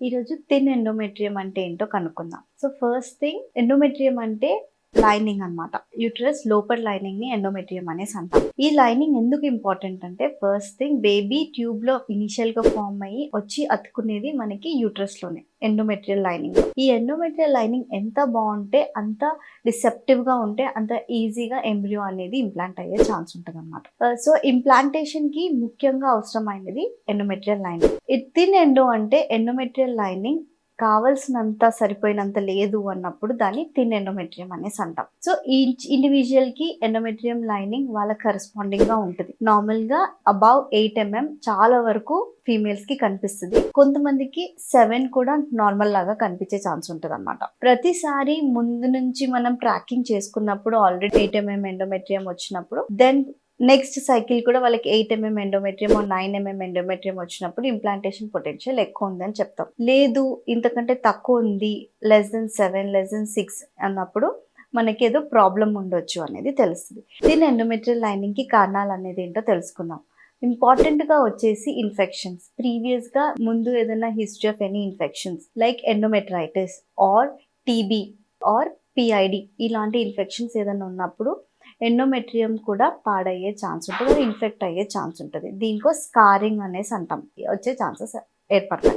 ఈరోజు thin endometrium అంటే ఏంటో కనుక్కుందాం. సో ఫస్ట్ థింగ్, ఎండోమెట్రియం అంటే లైనింగ్ అన్నమాట. యూట్రస్ లోపర్ లైనింగ్ ని ఎండోమెట్రియం అనేసి అంటాం. ఈ లైనింగ్ ఎందుకు ఇంపార్టెంట్ అంటే, ఫస్ట్ థింగ్, బేబీ ట్యూబ్ లో ఇనిషియల్ గా ఫామ్ అయ్యి వచ్చి అతుకునేది మనకి యూట్రస్ లోనే, ఎండోమెట్రియల్ లైనింగ్. ఈ ఎండోమెట్రియల్ లైనింగ్ ఎంత బాగుంటే, అంత రిసెప్టివ్ గా ఉంటే, అంత ఈజీగా ఎంబ్రియో అనేది ఇంప్లాంట్ అయ్యే ఛాన్స్ ఉంటుంది అనమాట. సో ఇంప్లాంటేషన్ కి ముఖ్యంగా అవసరమైనది ఎండోమెట్రియల్ లైనింగ్. థిన్ ఎండో అంటే ఎండోమెట్రియల్ లైనింగ్ కావలసినంత సరిపోయినంత లేదు అన్నప్పుడు దాన్ని థిన్ ఎండోమెట్రియం అనేసి అంటాం. సో ఈచ్ ఇండివిజువల్ కి ఎండోమెట్రియం లైనింగ్ వాళ్ళ కరెస్పాండింగ్ గా ఉంటుంది. నార్మల్ గా అబౌవ్ 8 mm చాలా వరకు ఫీమేల్స్ కి కనిపిస్తుంది. కొంతమందికి 7 కూడా నార్మల్ లాగా కనిపించే ఛాన్స్ ఉంటుంది అనమాట. ప్రతిసారి ముందు నుంచి మనం ట్రాకింగ్ చేసుకున్నప్పుడు ఆల్రెడీ 8 mm ఎండోమెట్రియం వచ్చినప్పుడు, దెన్ నెక్స్ట్ సైకిల్ కూడా వాళ్ళకి 8 mm ఎండోమెట్రియం 9 mm ఎండోమెట్రియం వచ్చినప్పుడు ఇంప్లాంటేషన్ పొటెన్షియల్ ఎక్కువ ఉంది అని చెప్తాం. లేదు ఇంతకంటే తక్కువ ఉంది, less than 7, less than 6 అన్నప్పుడు మనకి ఏదో ప్రాబ్లం ఉండొచ్చు అనేది తెలుస్తుంది. దీని ఎండోమెట్రియల్ లైనింగ్ కి కారణాలు అనేది ఏంటో తెలుసుకుందాం. ఇంపార్టెంట్ గా వచ్చేసి ఇన్ఫెక్షన్స్. ప్రీవియస్ గా ముందు ఏదైనా history of any infections like endometritis or TB or PID, ఇలాంటి ఇన్ఫెక్షన్స్ ఏదైనా ఉన్నప్పుడు ఎండోమెట్రియం కూడా పాడయ్యే ఛాన్స్ ఉంటుంది, ఇన్ఫెక్ట్ అయ్యే ఛాన్స్ ఉంటుంది. దీనికో స్కారింగ్ అనేసి అంటాం, వచ్చే ఛాన్సెస్ ఏర్పడతాయి.